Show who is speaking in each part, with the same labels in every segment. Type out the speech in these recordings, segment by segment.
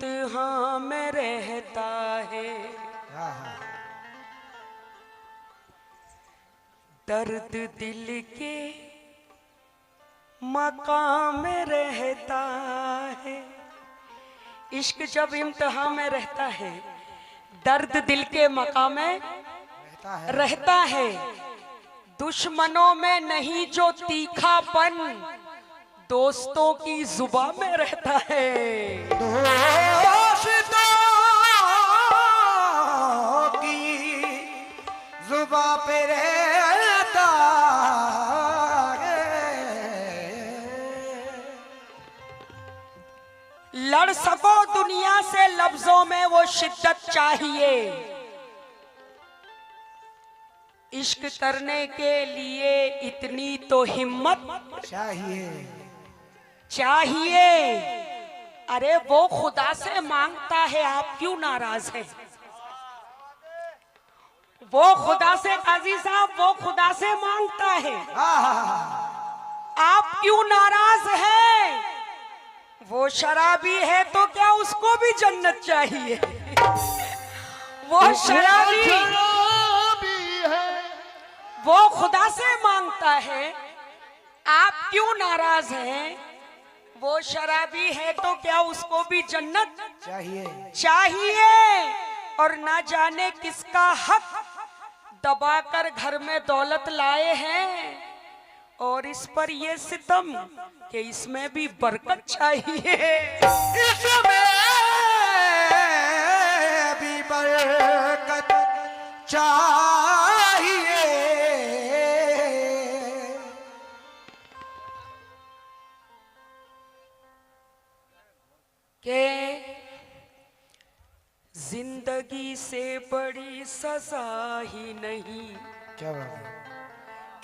Speaker 1: इम्तिहान में रहता है, दर्द दिल के मकाम में रहता है। इश्क जब इम्तिहान में रहता है, दर्द दिल के मकाम में रहता है। दुश्मनों में नहीं जो तीखापन, दोस्तों की जुबान में रहता है।
Speaker 2: दोस्तों की जुबान पे रहता है।
Speaker 1: लड़ सको दुनिया से लफ्जों में वो शिद्दत चाहिए, इश्क करने के लिए इतनी तो हिम्मत चाहिए। अरे वो खुदा से मांगता है, आप क्यों नाराज हैं? वो खुदा से, काजी साहब, वो खुदा से मांगता है, आप क्यों नाराज हैं? वो शराबी है तो क्या उसको भी जन्नत चाहिए? वो शराबी है, वो खुदा से मांगता है, आप क्यों नाराज हैं? वो शराबी है तो क्या उसको भी जन्नत चाहिए? और ना जाने किसका हक दबाकर घर में दौलत लाए हैं, और इस पर ये सितम कि इसमें भी बरकत चाहिए।
Speaker 2: इसमें भी बरकत चाहिए।
Speaker 1: के जिंदगी से बड़ी सजा ही नहीं।
Speaker 2: क्या बात है?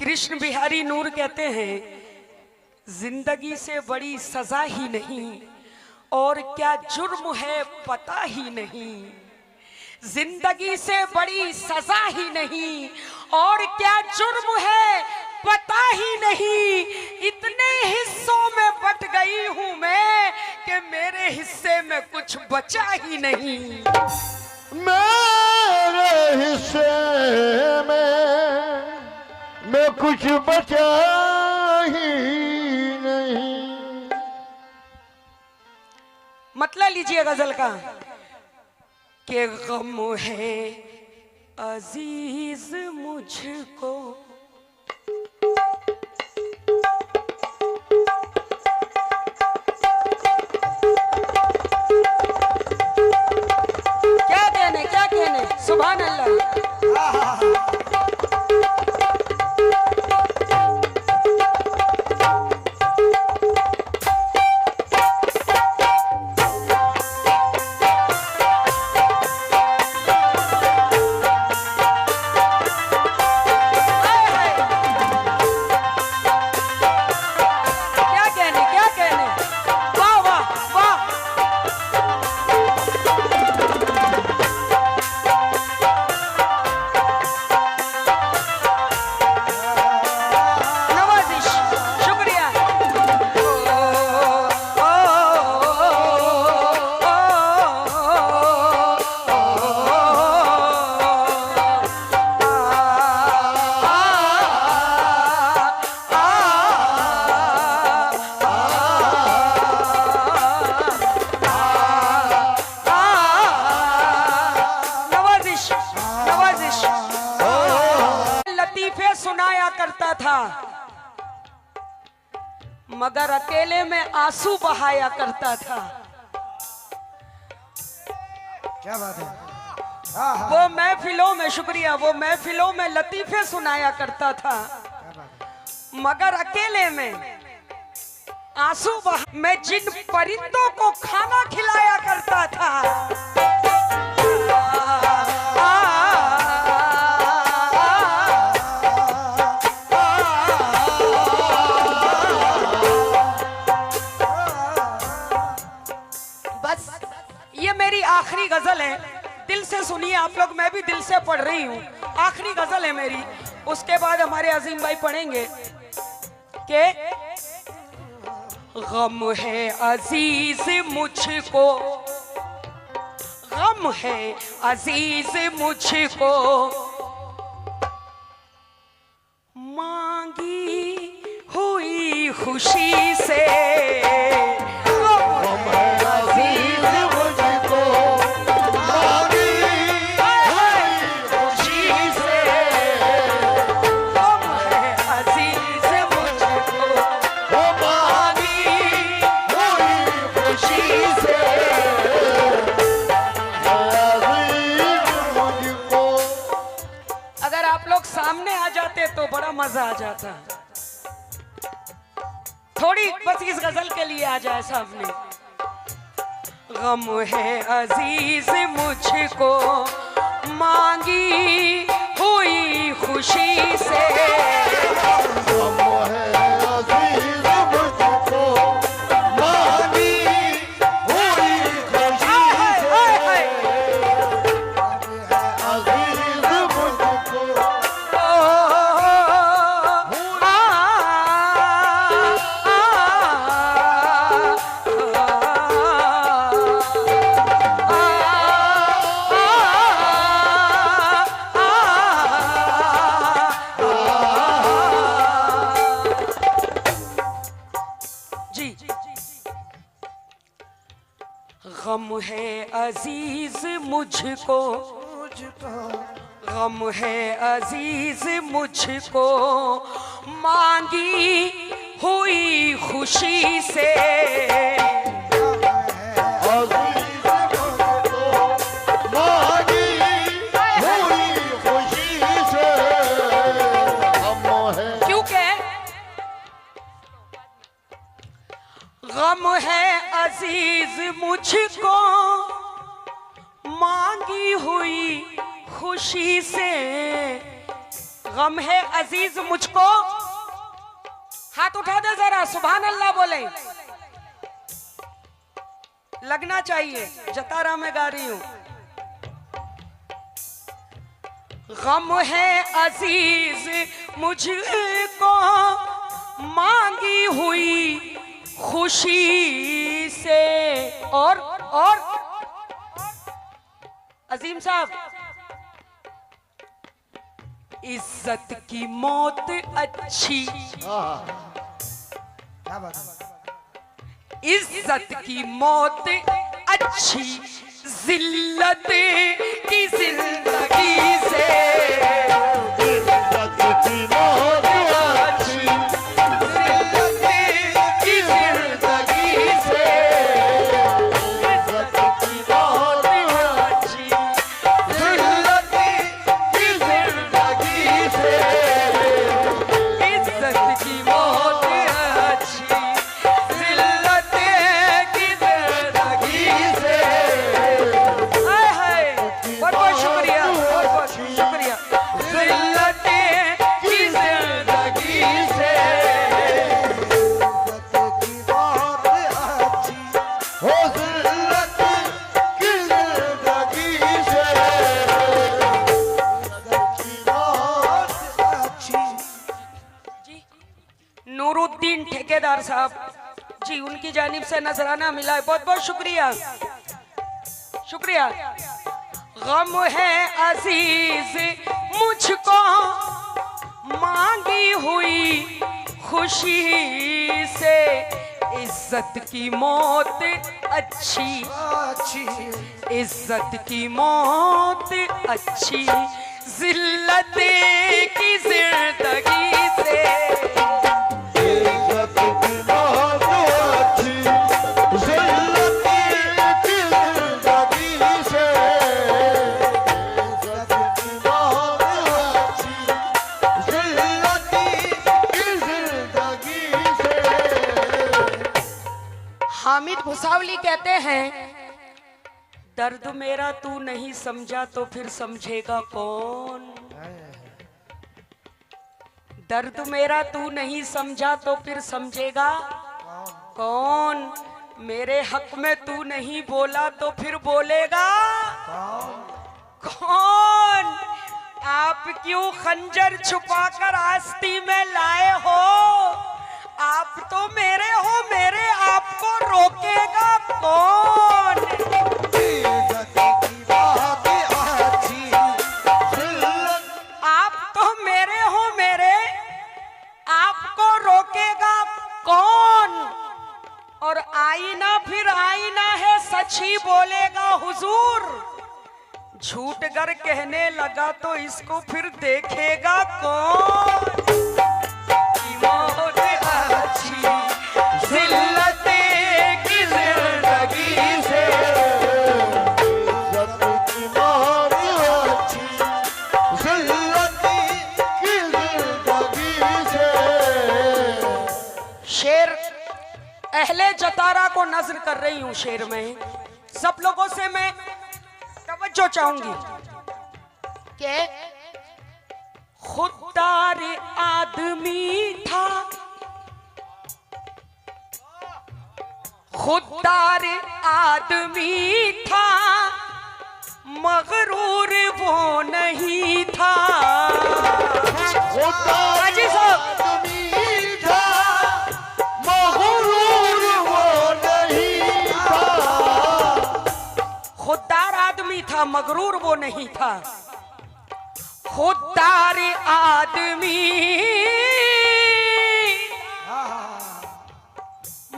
Speaker 1: कृष्ण बिहारी नूर कहते हैं, जिंदगी से बड़ी सजा ही नहीं, और क्या जुर्म है पता ही नहीं। जिंदगी से बड़ी सजा ही नहीं, और क्या जुर्म है पता ही नहीं। इतने हिस्सों में बट गई हूं मैं कि मेरे हिस्से में कुछ बचा ही नहीं।
Speaker 2: मेरे हिस्से में कुछ बचा ही नहीं।
Speaker 1: मतलब लीजिए गजल का कि गम है अजीज मुझको, क्या कहने सुभान अल्लाह। करता था, मगर अकेले में आंसू बहाया करता था।
Speaker 2: क्या बात है?
Speaker 1: वो महफिलों में, शुक्रिया, वो महफिलों में लतीफे सुनाया करता था, मगर अकेले में आंसू मैं जिन परिंदों को खाना खिलाया करता था। बस ये मेरी आखिरी गजल है, दिल से सुनिए आप लोग, मैं भी दिल से पढ़ रही हूँ। आखिरी गजल है मेरी, उसके बाद हमारे अजीम भाई पढ़ेंगे कि गम है अजीज मुझको गम है अजीज मुझको, मांगी हुई खुशी से।
Speaker 2: गम है अजीज मुझको, मांगी हुई खुशी से।
Speaker 1: गम है अजीज मुझको,
Speaker 2: वो मांगी हुई खुशी से। अजीज मुझको।
Speaker 1: अगर आप लोग सामने आ जाते तो बड़ा मजा आ जाता। थोड़ी बस इस गजल के लिए आ जाए सामने। गम है अजीज मुझको, मांगी हुई खुशी से।
Speaker 2: गम है अजीज मुझको, मांगी हुई खुशी से। अजीज मुझको।
Speaker 1: जी, गम है अजीज मुझको, गम है अजीज मुझको, मांगी हुई खुशी से।
Speaker 2: अजीज मुझको, मांगी हुई खुशी से। गम है
Speaker 1: क्योंकि गम है अजीज मुझको, मांगी हुई खुशी से। गम है अजीज मुझको, हाथ उठा दे जरा, सुभान अल्लाह बोले। लगना चाहिए, जतारा में गा रही हूं। गम है अजीज मुझको, मांगी हुई खुशी से। और अजीम साहब, इज्जत की मौत अच्छी,
Speaker 2: क्या बात है?
Speaker 1: इज्जत की मौत अच्छी, जिल्लत की जिंदगी से।
Speaker 2: इज्जत की मौत अच्छी,
Speaker 1: जिल्लत की जिंदगी से।
Speaker 2: इज्जत की मौत
Speaker 1: अच्छी, जिल्लत
Speaker 2: की जिंदगी से।
Speaker 1: इज्जत की मौत अच्छी, जिल्लत की जिंदगी से। हाय हाय, बहुत बहुत शुक्रिया, बहुत बहुत शुक्रिया। जिल्लत की जिंदगी से।
Speaker 2: हो जिल्लत की जिंदगी से। की मौत अच्छी।
Speaker 1: जी, नूरुद्दीन ठेकेदार साहब जी, उनकी जानिब से नजराना मिला है, बहुत बहुत शुक्रिया, शुक्रिया। गम है अजीज मुझको, मांगी हुई खुशी से। इज्जत की मौत अच्छी, इज्जत की मौत अच्छी, जिल्लत की जिंदगी से।
Speaker 2: इज्जत की मौत अच्छी, जिल्लत की जिंदगी से। इज्जत की मौत अच्छी, जिल्लत की जिंदगी से।
Speaker 1: हामिद भुसावली कहते हैं, दर्द मेरा तू नहीं समझा तो फिर समझेगा कौन। दर्द मेरा तू नहीं समझा तो फिर समझेगा कौन। मेरे हक में तू नहीं बोला तो फिर बोलेगा कौन। आप क्यों खंजर छुपाकर आस्ती में लाए हो। आप तो मेरे हो, मेरे आपको रोकेगा कौन।
Speaker 2: इज्जत की
Speaker 1: बख्शी बोलेगा हुजूर, झूठ गर कहने लगा तो इसको फिर देखेगा कौन। की मौत अच्छी जिल्लते की जिंदगी से,
Speaker 2: इज्जत की मौत अच्छी जिल्लती की जिंदगी से।
Speaker 1: शेर अहले जतारा को नज्र कर रही हूं। शेर में सब लोगों से मैं तवज्जो चाहूंगी कि खुददार आदमी था, खुददार आदमी था, मगरूर वो नहीं था। हाजी साहब,
Speaker 2: आदमी था, मगरूर वो नहीं था।
Speaker 1: खुददार आदमी था, मगरूर वो नहीं था। खुददार आदमी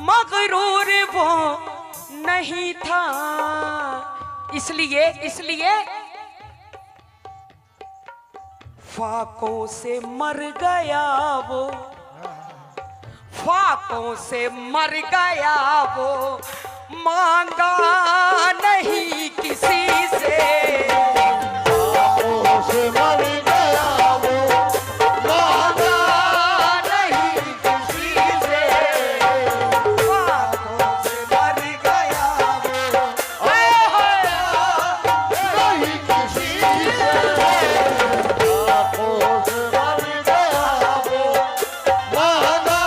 Speaker 1: मगरूर वो नहीं था। इसलिए फाकों से मर गया वो, फाकों से मर गया वो, मांगा नहीं किसी से।
Speaker 2: आंखों से मर गया वो, मांगा नहीं किसी से।
Speaker 1: फाकों से मर गया वो,
Speaker 2: नहीं किसी से। आंखों से मर गया वो, मांगा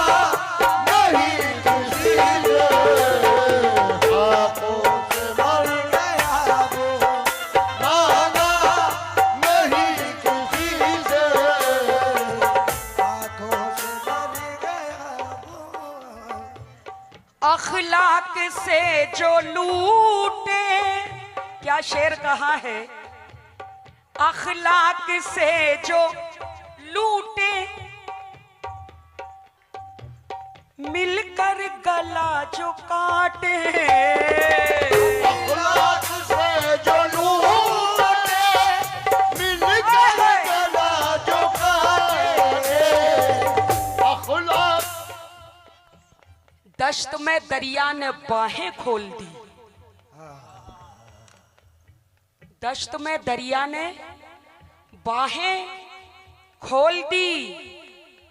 Speaker 2: नहीं किसी से। आंखों से मर गया वो, मांगा नहीं किसी से। आंखों से मर गया वो।
Speaker 1: अखलाक से जो लूटे, क्या शेर कहा है, अखलाक से जो लूटे, मिलकर गला जो काटे।
Speaker 2: अखलाक से जो लूटे, मिलकर गला जो काटे। अखलाक
Speaker 1: दश्त में दरिया ने बाहें खोल दी, दश्त में दरिया ने बाहें खोल दी।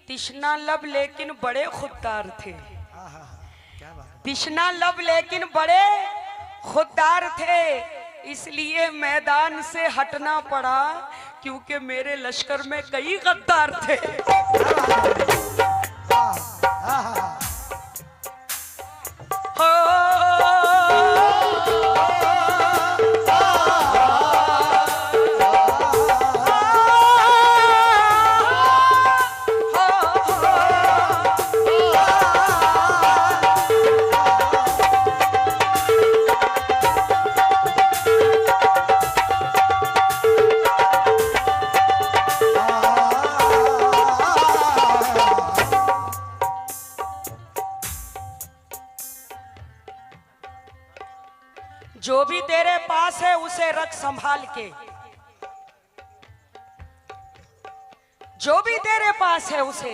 Speaker 1: तिश्ना लब लेकिन बड़े खुददार थे, तिश्ना लब लेकिन बड़े खुददार थे। इसलिए मैदान से हटना पड़ा, क्योंकि मेरे लश्कर में कई गद्दार थे। जो भी तेरे पास है उसे रख संभाल के, जो भी तेरे पास है उसे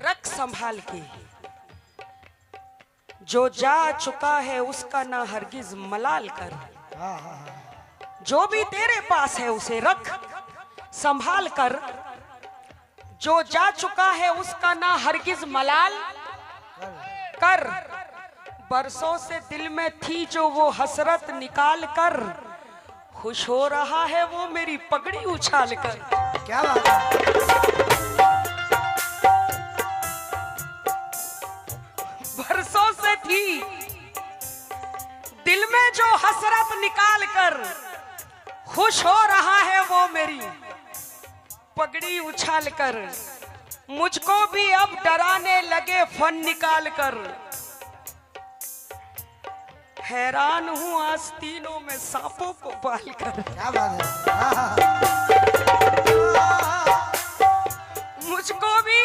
Speaker 1: रख संभाल के। जो जा चुका है उसका ना हरगिज मलाल कर। जो भी तेरे पास है उसे रख संभाल कर, जो जा चुका है उसका ना हरगिज मलाल कर। बरसों से दिल में थी जो वो हसरत निकाल कर, खुश हो रहा है वो मेरी पगड़ी उछाल कर।
Speaker 2: क्या बात है।
Speaker 1: बरसों से थी दिल में जो हसरत निकाल कर, खुश हो रहा है वो मेरी पगड़ी उछाल कर। मुझको भी अब डराने लगे फन निकाल कर, हैरान हूं आस्तीनों में सांपों को पाल कर।
Speaker 2: क्या बात है।
Speaker 1: मुझको भी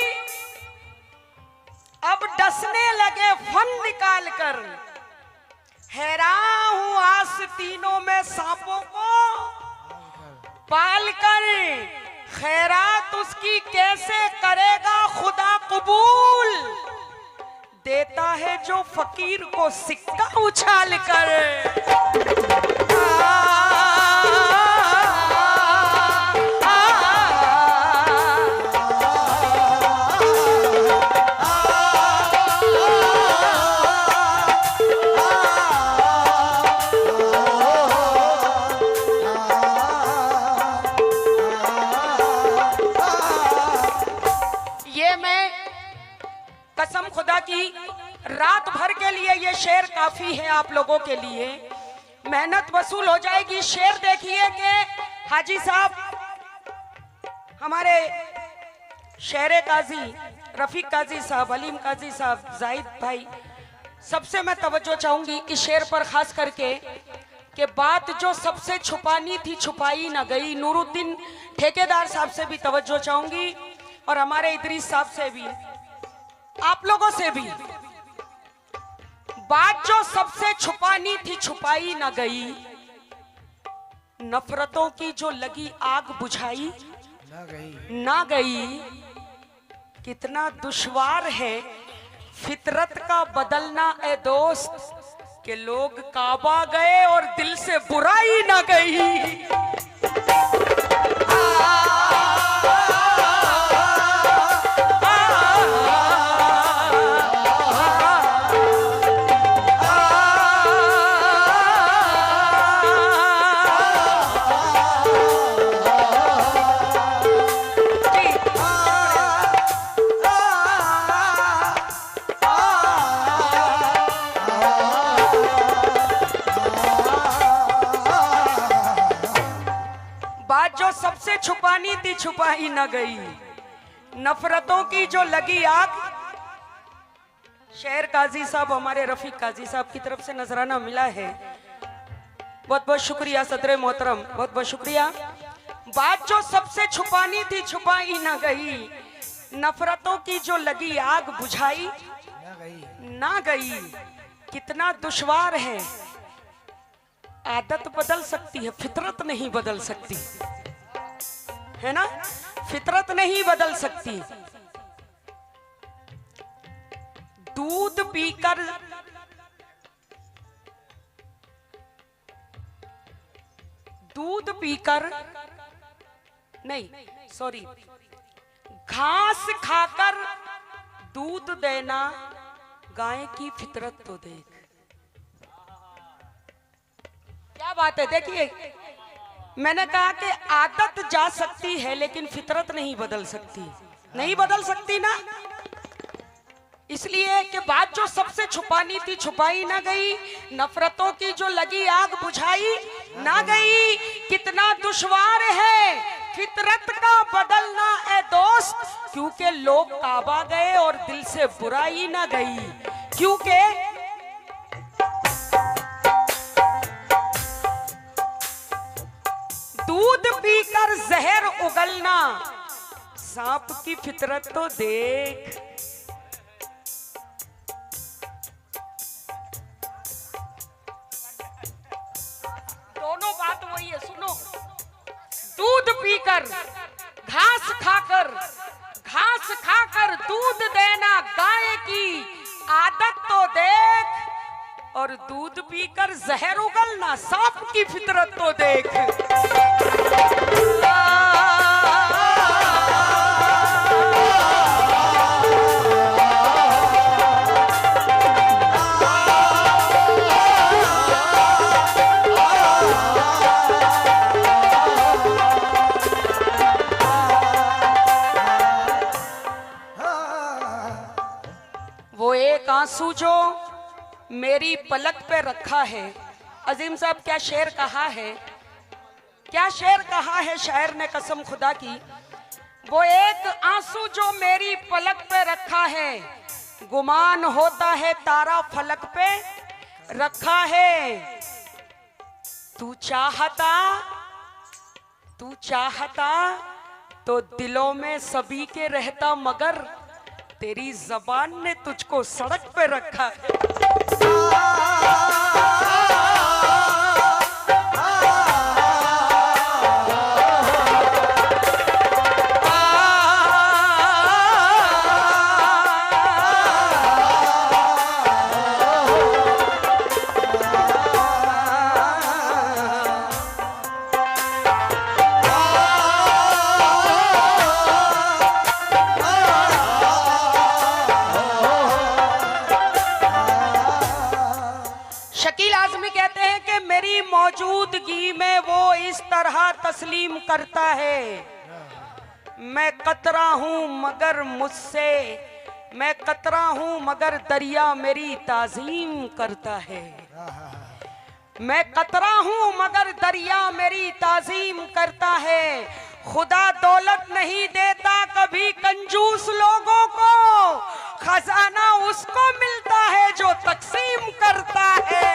Speaker 1: अब डसने लगे फन निकाल कर, हैरा हूं आस्तीनों में सांपों को पाल कर, खैरात उसकी कैसे करेगा खुदा कबूल, देता है जो फकीर को सिक्का उछाल कर। ये मैं कसम खुदा की रात भर के लिए ये शेर काफी है आप लोगों के लिए, मेहनत वसूल हो जाएगी। शेर देखिए कि हाजी साहब हमारे शेर काजी रफीक काजी साहब, अलीम काजी साहब, जाहिद भाई, सबसे मैं तवज्जो चाहूंगी इस शेर पर खास करके कि बात जो सबसे छुपानी थी छुपाई ना गई। नूरुद्दीन ठेकेदार साहब से भी तवज्जो चाहूंगी और हमारे इदरीस साहब से भी, आप लोगों से भी। बात जो सबसे छुपानी थी छुपाई ना गई, नफरतों की जो लगी आग बुझाई ना गई। कितना दुश्वार है फितरत का बदलना ए दोस्त, कि लोग काबा गए और दिल से बुराई ना गई। सबसे छुपानी थी छुपाई न गई, नफरतों की जो लगी आग। शेर काजी साहब हमारे रफीक काजी साहब की तरफ से नजराना मिला है, बहुत बहुत शुक्रिया सदरे मोहतरम, बहुत बहुत शुक्रिया। बात जो सबसे छुपानी थी छुपाई न गई, नफरतों की जो लगी आग बुझाई ना गई। कितना दुश्वार है, आदत बदल सकती है, फितरत नहीं बदल सकती है ना, फितरत नहीं बदल सकती। दूध पीकर नहीं सॉरी, घास खाकर दूध देना, गाय की फितरत तो देख। क्या बात है, देखिए मैंने कहा कि आदत जा सकती है लेकिन फितरत नहीं बदल सकती, नहीं बदल सकती ना। इसलिए कि बात जो सबसे छुपानी थी छुपाई ना गई, नफरतों की जो लगी आग बुझाई ना गई। कितना दुश्वार है फितरत का बदलना ए दोस्त, क्योंकि लोग काबा गए और दिल से बुराई ना गई। क्योंकि दूध पीकर जहर उगलना, सांप की फितरत तो देख। दोनों बात वही है, सुनो। दूध पीकर घास खाकर दूध देना, गाय की आदत तो देख। और दूध पीकर जहर उगलना, सांप की फितरत तो देख। वो एक आंसू जो मेरी पलक पे रखा है। अजीम साहब क्या शेर कहा है, क्या शेर कहा है शायर ने, कसम खुदा की। वो एक आंसू जो मेरी पलक पे रखा है, गुमान होता है तारा फलक पे रखा है। तू चाहता तो दिलों में सभी के रहता, मगर तेरी जबान ने तुझको सड़क पे रखा है। मेरी मौजूदगी में वो इस तरह तस्लीम करता है। मैं कतरा हूँ मगर मुझसे, मैं कतरा हूँ मगर दरिया मेरी ताजीम करता है। मैं कतरा हूँ मगर दरिया मेरी ताजीम करता है। खुदा दौलत नहीं देता कभी कंजूस लोगों को, खजाना उसको मिलता है जो तकसीम करता है।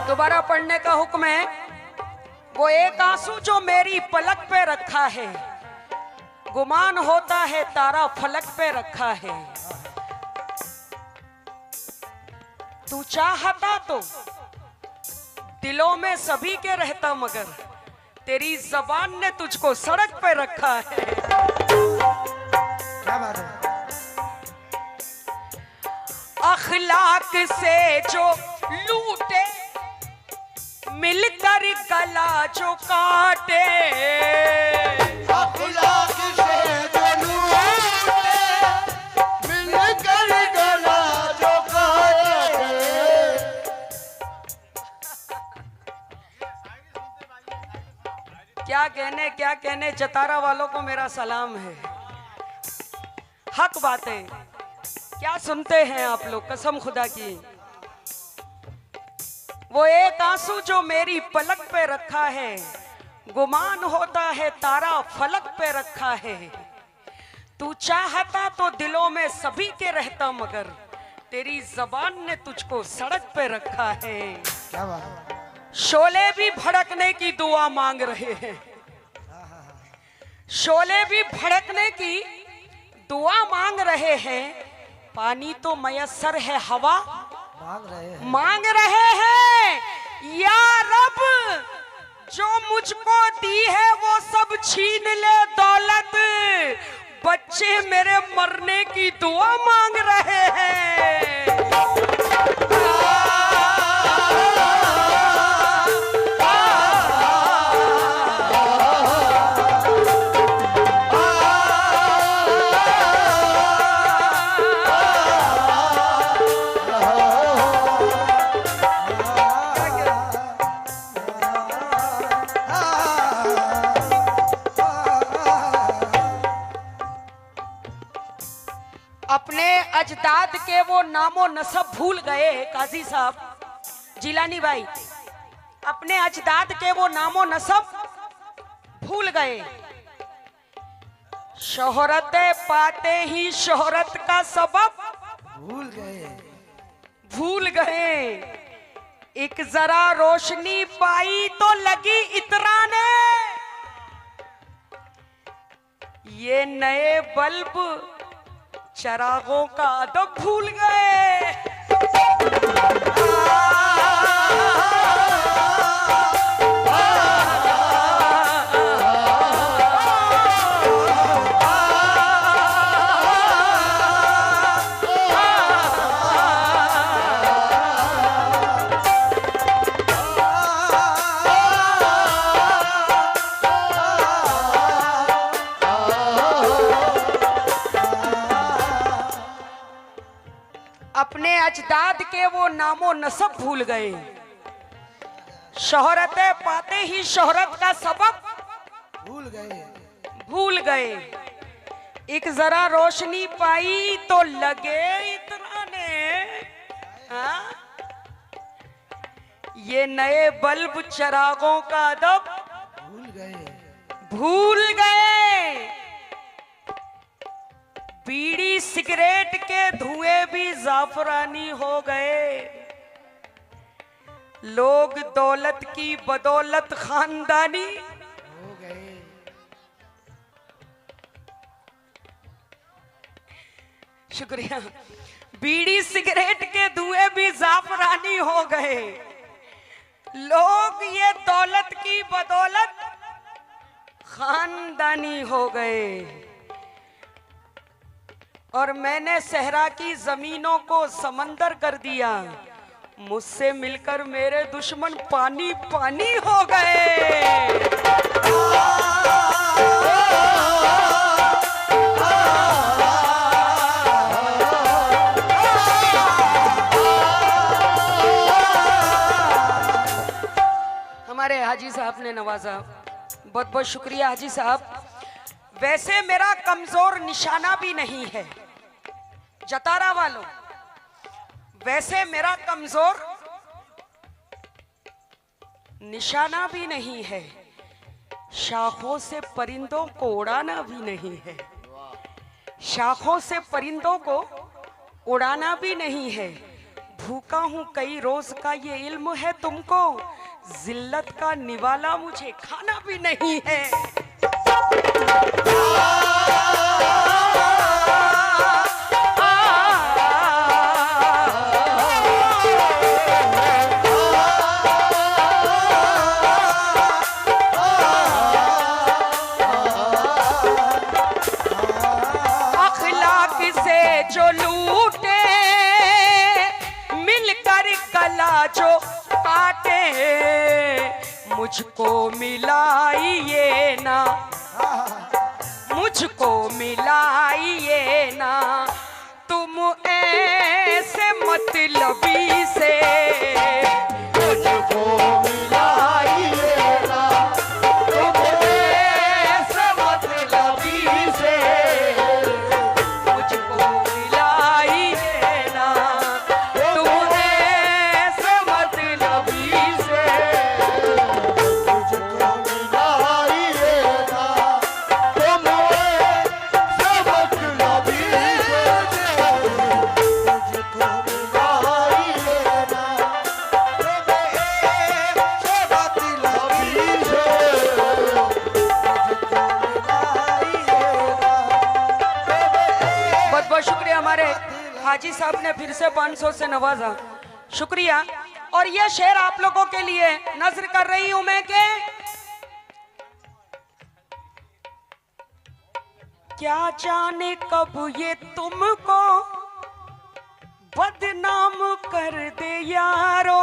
Speaker 1: दोबारा पढ़ने का हुक्म है। वो एक आंसू जो मेरी पलक पे रखा है, गुमान होता है तारा फलक पे रखा है। तू चाहता तो दिलों में सभी के रहता, मगर तेरी जबान ने तुझको सड़क पे रखा है।
Speaker 2: क्या बात है।
Speaker 1: अखलाक से जो लूटे, मिलकर गला जो काटे,
Speaker 2: अखलाक से जो लूटे, मिलकर गला जो काटे।
Speaker 1: क्या कहने जतारा वालों को मेरा सलाम है। हक बातें क्या सुनते हैं आप लोग, कसम खुदा की। वो एक आंसू जो मेरी पलक पे रखा है, गुमान होता है तारा फलक पे रखा है। तू चाहता तो दिलों में सभी के रहता, मगर तेरी जबान ने तुझको सड़क पे रखा है।
Speaker 2: क्या बात है।
Speaker 1: शोले भी भड़कने की दुआ मांग रहे हैं, शोले भी भड़कने की दुआ मांग रहे हैं। पानी तो मयस्सर है, हवा मांग रहे हैं। या रब जो मुझको दी है वो सब छीन ले दौलत, बच्चे मेरे मरने की दुआ मांग रहे हैं। अपने अजदाद के वो नामो नसब भूल गए। काजी साहब, जिलानी भाई, अपने अजदाद के वो नामो नसब भूल गए। शोहरत पाते ही शोहरत का सबब भूल गए। एक जरा रोशनी पाई तो लगी इतराने, ये नए बल्ब चरागों का अदब भूल गए। अपने अजदाद के वो नामो नसब भूल गए। शोहरत पाते ही शोहरत का सबब भूल गए। एक जरा रोशनी पाई तो लगे इतराने, हाँ? ये नए बल्ब चरागों का अदब भूल गए। बीड़ी सिगरेट के धुएं भी जाफरानी हो गए। लोग दौलत की बदौलत खानदानी हो गए। शुक्रिया। बीड़ी सिगरेट के धुएं भी जाफरानी हो गए। लोग ये दौलत की बदौलत खानदानी हो गए। और मैंने सहरा की जमीनों को समंदर कर दिया, मुझसे मिलकर मेरे दुश्मन पानी पानी हो गए। हमारे हाजी साहब ने नवाजा, बहुत बहुत शुक्रिया हाजी साहब। वैसे मेरा कमजोर निशाना भी नहीं है जतारा वालों, वैसे मेरा कमजोर निशाना भी नहीं है, शाखों से परिंदों को उड़ाना भी नहीं है, शाखों से परिंदों को उड़ाना भी नहीं है। भूखा हूं कई रोज का ये इल्म है तुमको, जिल्लत का निवाला मुझे खाना भी नहीं है। अखलाक से जो लूटे, मिलकर गला जो काटे, मुझको मिलाइए ना, मुझको मिलाइए ना तुम ऐसे मतलबी से, मुझको मिलाइए ना तुम ऐसे मतलबी से, मुझको मिलाइए ना तुम ऐसे मतलबी से,
Speaker 2: मुझको मिलाइए ना तुम ऐसे मतलबी से, मुझको मिलाइए ना तुम ऐसे मतलबी से।
Speaker 1: बहुत बहुत शुक्रिया। हमारे हाजी साहब ने फिर से 500 से नवाजा, शुक्रिया। और ये शेर आप लोगों के लिए नज्र कर रही हूं मैं कि क्या जाने कब ये तुमको बदनाम कर दे यारो,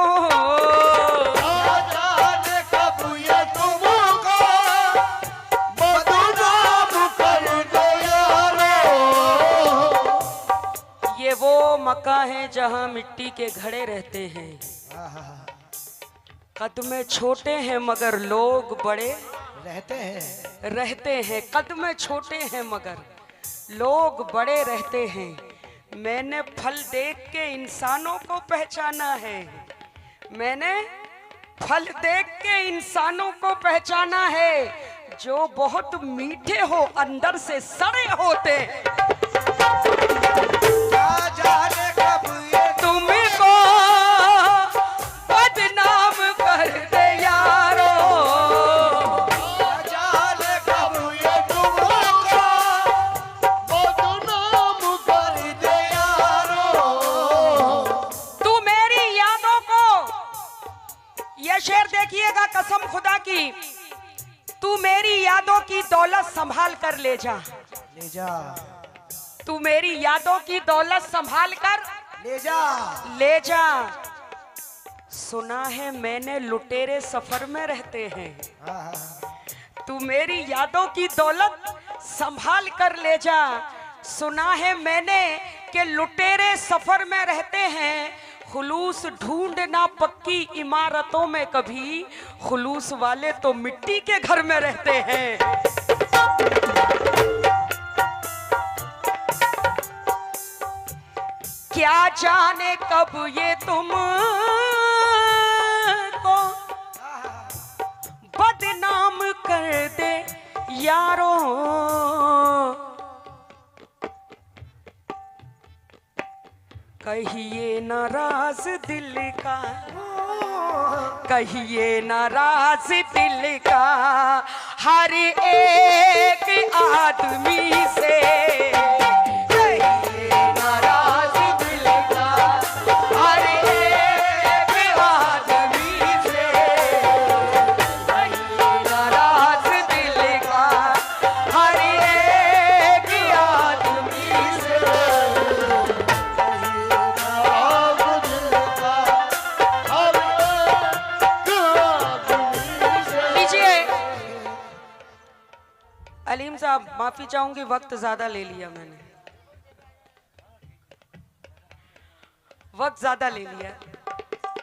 Speaker 2: जाने कब ये तुमको बदनाम कर दे यारो।
Speaker 1: ये वो मक्का है जहां मिट्टी के घड़े रहते हैं, कद में छोटे हैं मगर लोग बड़े रहते हैं, कद में छोटे हैं मगर लोग बड़े रहते हैं। मैंने फल देख के इंसानों को पहचाना है, मैंने फल देख के इंसानों को पहचाना है, जो बहुत मीठे हो अंदर से सड़े होते हैं।
Speaker 2: क्या जाने कब ये
Speaker 1: तुमको बदनाम कर दे यारो,
Speaker 2: जाने कब ये तुमको बदनाम कर दे यारो।
Speaker 1: तू मेरी यादों को, यह शेर देखिएगा कसम खुदा की, तू मेरी यादों की दौलत संभाल कर ले जा,
Speaker 2: ले जा
Speaker 1: तू मेरी यादों की दौलत संभाल कर
Speaker 2: ले जा।
Speaker 1: ले जा। सुना है मैंने लुटेरे सफर में रहते हैं, तू मेरी यादों की दौलत संभाल कर ले जा। सुना है मैंने कि लुटेरे सफर में रहते हैं, खुलूस ढूंढना पक्की इमारतों में कभी, खुलूस वाले तो मिट्टी के घर में रहते हैं। क्या जाने कब ये तुम को बदनाम कर दे यारो, कहिए नाराज दिल का, कहिए नाराज दिल का हर एक आदमी से, कहिए नाराज दिल का हर एक आदमी से, कहिए नाराज दिल का हर एक आदमी से, साहब माफी चाहूंगी, वक्त ज्यादा ले लिया मैंने, वक्त ज्यादा ले लिया,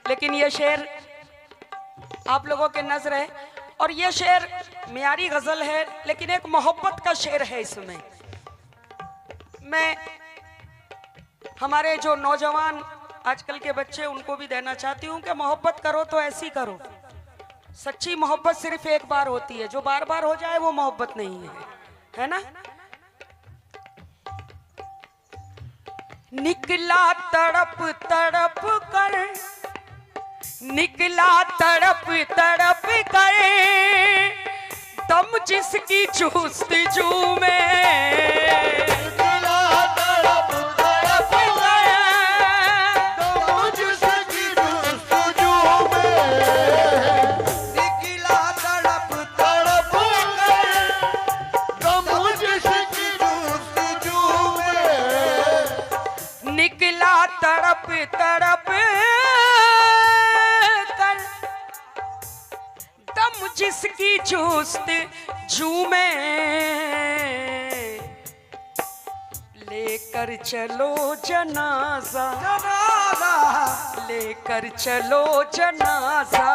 Speaker 1: लेकिन ये शेर आप लोगों के नजर है। और ये शेर मियारी गजल है, लेकिन एक मोहब्बत का शेर है। इसमें मैं हमारे जो नौजवान आजकल के बच्चे उनको भी देना चाहती हूँ कि मोहब्बत करो तो ऐसी करो। सच्ची मोहब्बत सिर्फ एक बार होती है, जो बार बार हो जाए वो मोहब्बत नहीं है ना। निकला तड़प तड़प कर, निकला तड़प तड़प कर, दम जिसकी जुस्तजू में,
Speaker 2: निकला तड़प तड़प कर, दम जिसकी जुस्तजू में, निकला तड़प तड़प कर, दम जिसकी जुस्तजू में,
Speaker 1: निकला तड़प तड़प कर, दम जिसकी जुस्तजू में, लेकर चलो जनाजा,
Speaker 2: जनाजा
Speaker 1: लेकर चलो जनाजा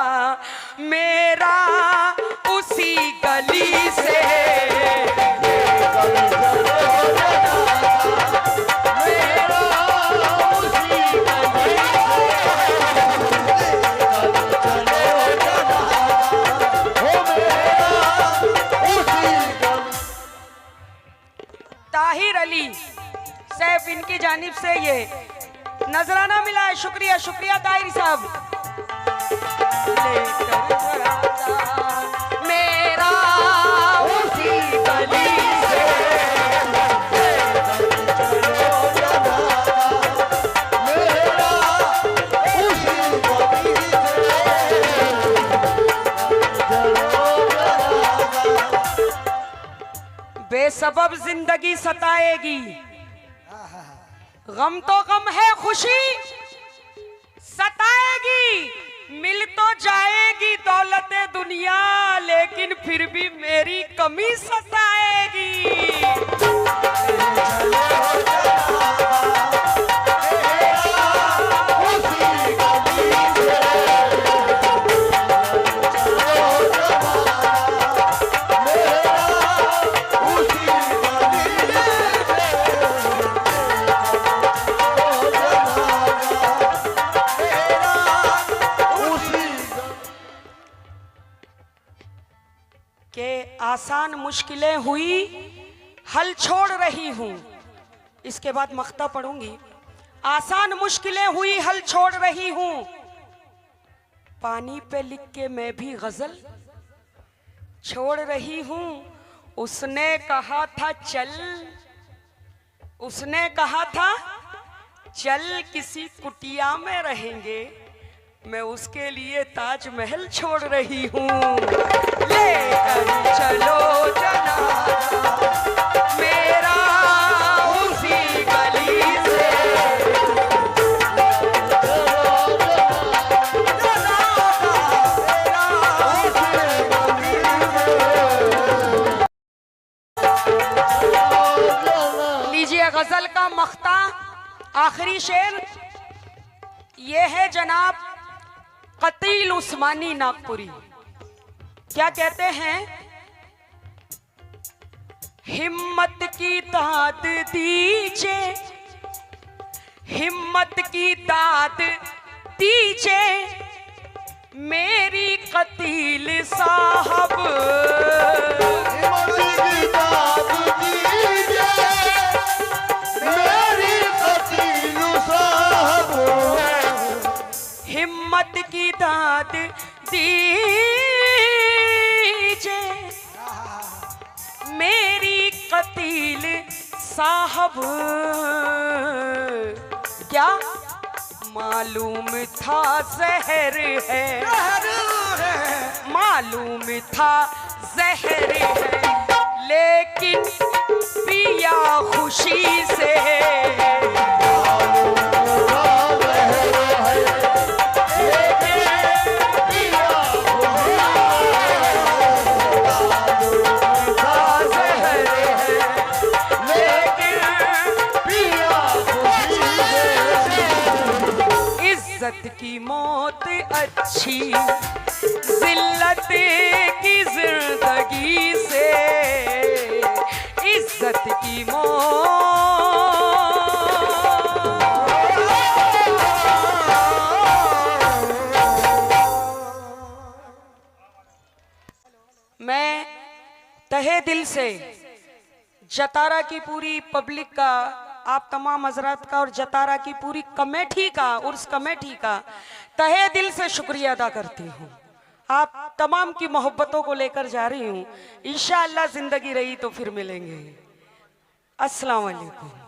Speaker 1: मेरा उसी गली से, ताहिर अली सैफ इनकी जानिब से ये नजराना मिला है। शुक्रिया शुक्रिया ताहिर साहब। लेकर राजा मेरा उसी गली से, बेसबब जिंदगी सताएगी, गम तो गम है खुशी सताएगी, मिल तो जाएगी दौलते दुनिया, लेकिन फिर भी मेरी कमी सताएगी। आसान मुश्किलें हुई हल छोड़ रही हूं, इसके बाद मख्ता पढ़ूंगी। आसान मुश्किलें हुई हल छोड़ रही हूं, पानी पे लिख के मैं भी गजल छोड़ रही हूं। उसने कहा था चल, उसने कहा था चल किसी कुटिया में रहेंगे, मैं उसके लिए ताजमहल छोड़ रही हूँ। लेकर चलो जनाजा मेरा उसी गली से, लीजिए गजल का मख्ता आखिरी शेर ये है जनाब कतील उस्मानी नागपुरी। क्या कहते हैं? हिम्मत की दाद दीजिए, हिम्मत की दाद दीजिए मेरी कतील साहब, हिम्मत की दाद दीजिए मेरी कतील साहब। क्या मालूम था जहर है, मालूम था जहर है, लेकिन पिया खुशी से, बहुत अच्छी, जिल्लत की जिंदगी से इज्जत की मैं तहे दिल से जतारा की पूरी पब्लिक का, आप तमाम हजरात का और जतारा की पूरी कमेटी का, उर्स कमेटी का तहे दिल से शुक्रिया अदा करती हूँ। आप तमाम की मोहब्बतों को लेकर जा रही हूँ। इंशाअल्लाह जिंदगी रही तो फिर मिलेंगे। अस्सलाम वालेकुम।